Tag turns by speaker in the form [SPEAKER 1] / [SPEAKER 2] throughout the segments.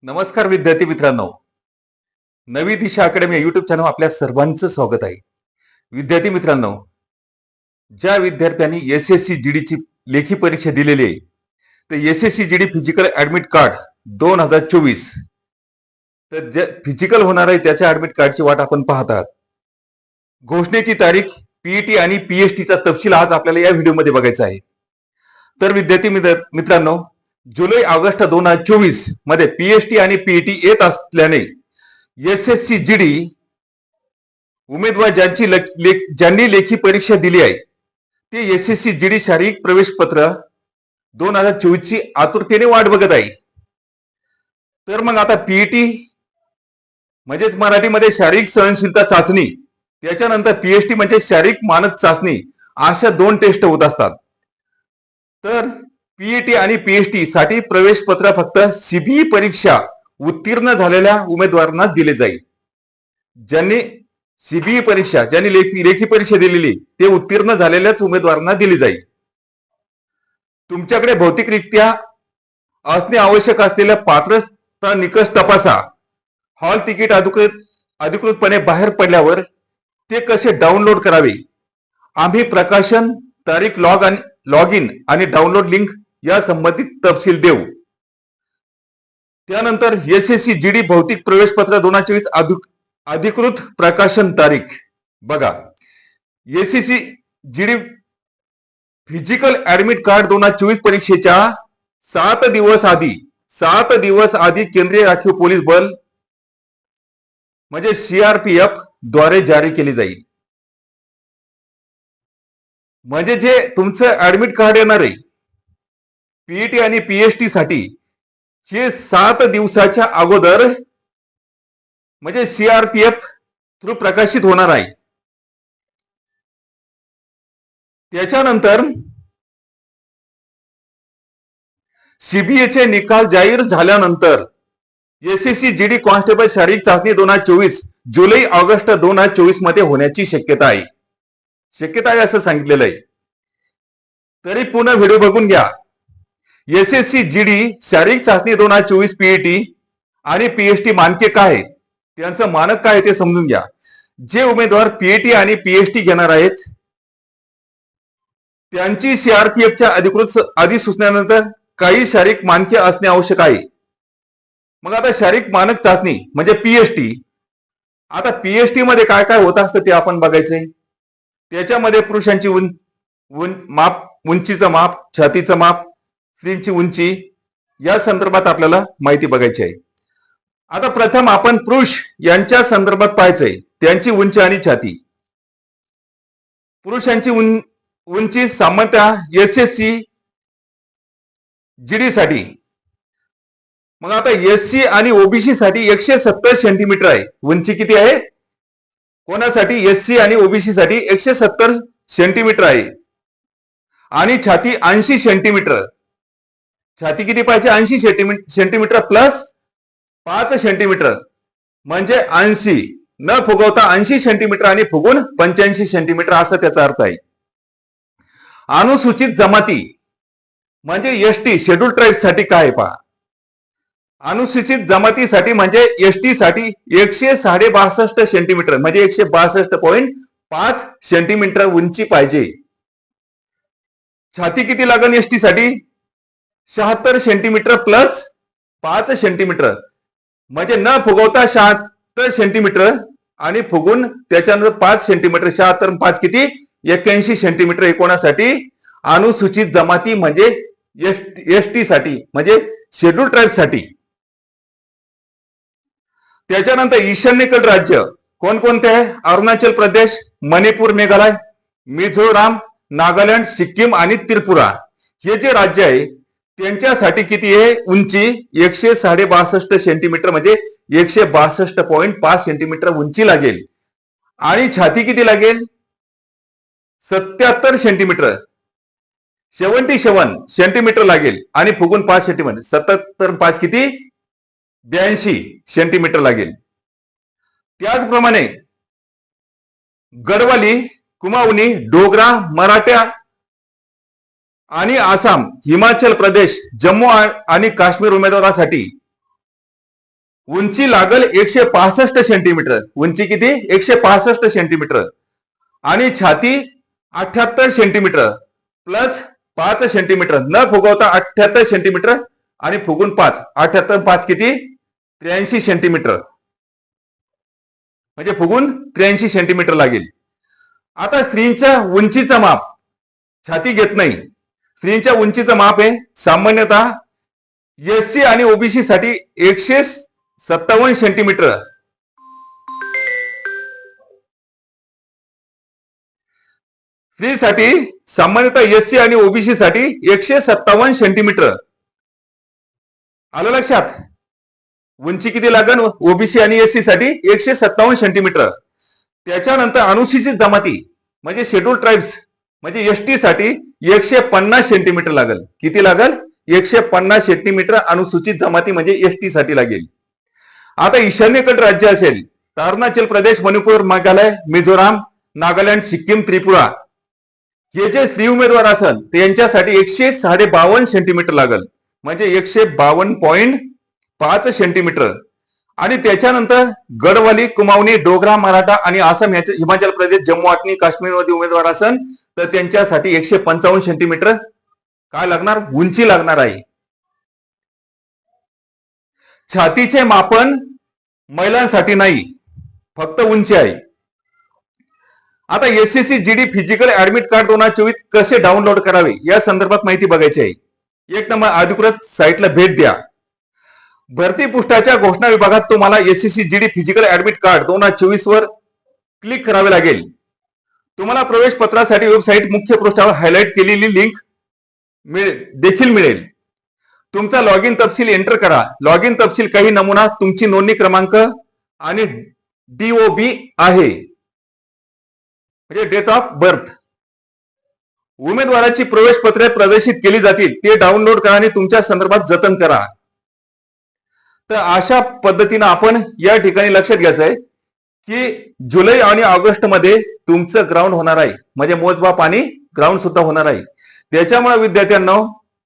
[SPEAKER 1] नमस्कार विद्यार्थी मित्रांनो. नवी दिशा अकॅडमी या युट्यूब चॅनल आपल्या सर्वांचं स्वागत आहे. विद्यार्थी मित्रांनो, ज्या विद्यार्थ्यांनी एसएससी जीडी ची लेखी परीक्षा दिलेली आहे, तर SSC GD physical admit card 2024 तर जे फिजिकल होणार आहे त्याच्या ऍडमिट कार्डची वाट आपण पाहत आहात. घोषणेची तारीख, पीईटी आणि पीएचटीचा तपशील आज आपल्याला या व्हिडिओमध्ये बघायचा आहे. तर विद्यार्थी मित्रांनो, जुलै ऑगस्ट 2024 मध्ये पीएचटी आणि पीईटी येत असल्याने एसएससी जीडी उमेदवार ज्यांनी लेखी परीक्षा दिली आहे ते एसएससी जीडी शारीरिक प्रवेश पत्र 2024 ची आतुरतेने वाट बघत आहे. तर मग आता पीईटी म्हणजेच मराठीमध्ये शारीरिक सहनशीलता चाचणी, त्याच्यानंतर पीएचटी म्हणजे शारीरिक मानक चाचणी, अशा दोन टेस्ट होत असतात. तर पीईटी आणि पीएचटी साठी प्रवेश पत्र फक्त सीबीई परीक्षा उत्तीर्ण झालेल्या उमेदवारांना दिले जाईल. ज्यांनी सीबीई परीक्षा, ज्यांनी लेखी परीक्षा दिलेली ते उत्तीर्ण झालेल्याच उमेदवारांना दिली जाईल. तुमच्याकडे भौतिकरित्या असणे आवश्यक असलेल्या पात्रता निकष तपासा. हॉल तिकीट अधिकृतपणे बाहेर पडल्यावर ते कसे डाउनलोड करावे, आम्ही प्रकाशन तारीख, लॉग इन आणि डाउनलोड लिंक या संबंधित तपशील देऊ. त्यानंतर एसएससी जीडी भौतिक प्रवेश पत्र 2024 अधिकृत प्रकाशन तारीख बघा. SSC GD physical admit card 2024 परीक्षेच्या 7 दिवस आधी केंद्रीय राखीव पोलीस बल म्हणजे सीआरपीएफ द्वारे जारी केली जाईल. म्हणजे जे तुमचं ऍडमिट कार्ड येणार आहे पीईटी आणि पीएचटी साठी, हे 7 दिवसाच्या अगोदर म्हणजे सीआरपीएफ थ्रू प्रकाशित होणार आहे. त्याच्यानंतर सीबीएचे निकाल जाहीर झाल्यानंतर एसएससी जीडी कॉन्स्टेबल शारीरिक चाचणी 2024 जुलै ऑगस्ट 2024 मध्ये होण्याची शक्यता आहे असं सांगितलेलं आहे. तरी पुन्हा व्हिडिओ बघून घ्या. एसएससी जीडी शारीरिक चाचणी 2024 पीईटी आणि पीएचटी मानके काय आहेत, त्यांचं मानक काय आहे ते समजून घ्या. जे उमेदवार पीईटी आणि पीएचटी घेणार आहेत त्यांची सीआरपीएफच्या अधिकृत अधिसूचनेनंतर काही शारीरिक मानके असणे आवश्यक आहे. मग आता शारीरिक मानक चाचणी म्हणजे पीएचटी. आता पीएचटी मध्ये काय काय होत असतं ते आपण बघायचंय. त्याच्यामध्ये पुरुषांची उंचीचं माप, छातीचं माप, स्त्रीची उंची या संदर्भात आपल्याला माहिती बघायची आहे. आता प्रथम आपण पुरुष यांच्या संदर्भात पाहायचंय, त्यांची उंची आणि छाती. पुरुषांची उंची सामान्यतः एसएससी जीडी साठी, मग आता एससी आणि ओबीसी साठी 170 सेंटीमीटर आहे. उंची किती आहे कोणासाठी? एससी आणि ओबीसी साठी 170 सेंटीमीटर आहे. आणि छाती 80 सेंटीमीटर. छाती किती पाहिजे? 80 सेंटीमीटर प्लस 5 सेंटीमीटर म्हणजे 80, न फुगवता 80 सेंटीमीटर आणि फुगून 85 सेंटीमीटर असा त्याचा अर्थ आहे. अनुसूचित जमाती म्हणजे एसटी शेड्यूल ट्राईब साठी काय आहे पहा. अनुसूचित जमातीसाठी म्हणजे एसटी साठी 162 सेंटीमीटर म्हणजे 162.5 सेंटीमीटर उंची पाहिजे. छाती किती लागेल एसटी साठी? 76 सेंटीमीटर प्लस 5 सेंटीमीटर म्हणजे न फुगवता 76 सेंटीमीटर आणि फुगून त्याच्यानंतर 5 सेंटीमीटर. 76 5 किती? 81 सेंटीमीटर एकोणासाठी अनुसूचित जमाती म्हणजे एसटी साठी म्हणजे शेड्यूल ट्राईब साठी. त्याच्यानंतर ईशान्येकडील राज्य कोणकोणते आहे? अरुणाचल प्रदेश, मणिपूर, मेघालय, मिझोराम, नागालँड, सिक्कीम आणि त्रिपुरा. हे जे राज्य आहे त्यांच्यासाठी किती आहे उंची? 162 सेंटीमीटर म्हणजे 162.5 सेंटीमीटर उंची लागेल. आणि छाती किती लागेल? 77 सेंटीमीटर 77 सेंटीमीटर लागेल आणि फुगून 5 सेंटीमीटर. 77 5 किती? 82 सेंटीमीटर लागेल. त्याचप्रमाणे गडवाली, कुमाऊनी, डोगरा, मराठा आणि आसाम, हिमाचल प्रदेश, जम्मू आणि काश्मीर उमेदवारासाठी उंची लागल 165 सेंटीमीटर. उंची किती? 165 सेंटीमीटर. आणि छाती 78 सेंटीमीटर प्लस 5 सेंटीमीटर. न फुगवता 78 सेंटीमीटर आणि फुगून 5. 78 5 किती? 83 सेंटीमीटर. म्हणजे फुगून 83 सेंटीमीटर लागेल. आता स्त्रीच्या उंचीचं माप छाती घेत नाही. स्त्रीच्या उंचीचं माप आहे सामान्यतः एससी आणि ओबीसी साठी 157 सेंटीमीटर. स्त्रीसाठी सामान्यतः एससी आणि ओबीसी साठी 157 सेंटीमीटर. आलं लक्षात? उंची किती लागेल ओबीसी आणि एससी साठी? 157 सेंटीमीटर. त्याच्यानंतर अनुसूचित जमाती म्हणजे शेड्यूल ट्राईब्स म्हणजे एसटी साठी 150 सेंटीमीटर लागेल. किती लागेल? 150 सेंटीमीटर अनुसूचित जमाती म्हणजे एसटी साठी लागेल. आता ईशान्येकडे राज्य असेल तर अरुणाचल प्रदेश, मणिपूर, मेघालय, मिझोराम, नागालँड, सिक्कीम, त्रिपुरा हे जे स्त्री उमेदवार असेल त्यांच्यासाठी 152 सेंटीमीटर लागेल म्हणजे 152.5 सेंटीमीटर. आणि त्याच्यानंतर गडवाली, कुमावनी, डोगरा, मराठा आणि आसाम याचे हिमाचल प्रदेश, जम्मू आणि काश्मीर मध्ये उमेदवार असेल तर त्यांच्यासाठी 155 सेंटीमीटर काय लागणार? उंची लागणार आहे. छातीचे मापन महिलांसाठी नाही, फक्त उंची आहे. आता SSC GD physical admit card 2024 कसे डाउनलोड करावे या संदर्भात माहिती बघायची आहे. 1 नंबर, अधिकृत साईटला भेट द्या. भरती पृष्ठाच्या घोषणा विभागात तुम्हाला SSC GD physical admit card 2024 वर क्लिक करावे लागेल. तुम्हाला प्रवेश पत्रासाठी वेबसाईट मुख्य पृष्ठावर हायलाइट केलेली लिंक देखील मिळेल. तुमचा लॉग इन तपशील एंटर करा. लॉग इन तपशील काही नमुना तुमची नोंदणी क्रमांक आणि DOB आहे म्हणजे डेट ऑफ बर्थ. उमेदवाराची प्रवेश पत्रे प्रदर्शित केली जातील ते डाउनलोड करा आणि तुमच्या संदर्भात जतन करा. तर अशा पद्धतीने आपण या ठिकाणी लक्षात घ्यायचं आहे की जुलै आणि ऑगस्ट मध्ये तुमचं ग्राउंड होणार आहे म्हणजे मोजमाप आणि ग्राउंड सुद्धा होणार आहे. त्याच्यामुळे विद्यार्थ्यांना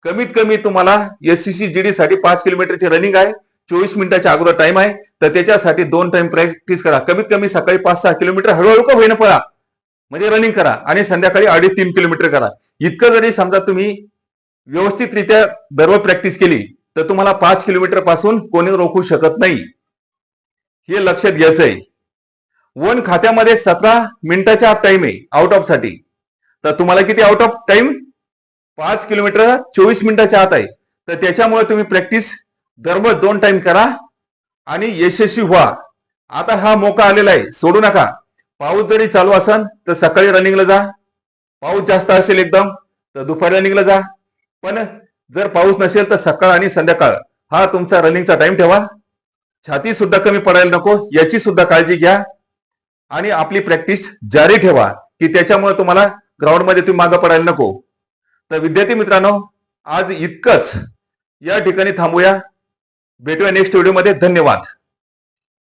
[SPEAKER 1] कमीत कमी तुम्हाला एससीसी जीडी साठी 5 किलोमीटरची रनिंग आहे. 24 मिनिटाच्या अगोदर टाइम आहे तर त्याच्यासाठी 2 टाइम प्रॅक्टिस करा. कमीत कमी सकाळी 5-6 किलोमीटर हळूहळू का होईना पळा म्हणजे रनिंग करा आणि संध्याकाळी 2.5-3 किलोमीटर करा. इतकं जरी समजा तुम्ही व्यवस्थितरित्या दररोज प्रॅक्टिस केली तर तुम्हाला 5 किलोमीटर पासून कोणी रोखू शकत नाही. हे लक्षात घ्यायचंय. वन खात्यामध्ये 17 मिनिटाचा टाइम आहे आउट ऑफ साठी. तर तुम्हाला किती आउट ऑफ टाइम? 5 किलोमीटर 24 मिनिटाच्या आत आहे. तर त्याच्यामुळे तुम्ही प्रॅक्टिस दररोज 2 टाइम करा आणि यशस्वी व्हा. आता हा मोका आलेला आहे, सोडू नका. पाऊस जरी चालू असेल तर सकाळी रनिंगला जा. पाऊस जास्त असेल एकदम तर दुपारी रनिंगला जा. पण जर पाऊस नसेल तर सकाळ आणि संध्याकाळ हा तुमचा रनिंगचा टाइम ठेवा. छाती सुद्धा कमी पडायला नको याची सुद्धा काळजी घ्या आणि आपली प्रॅक्टिस जारी ठेवा की त्याच्यामुळे तुम्हाला ग्राउंड मध्ये तुम्ही मागे पडायला नको. तर विद्यार्थी मित्रांनो, आज इतकंच. या ठिकाणी थांबूया. भेटूया नेक्स्ट व्हिडिओ मध्ये. धन्यवाद.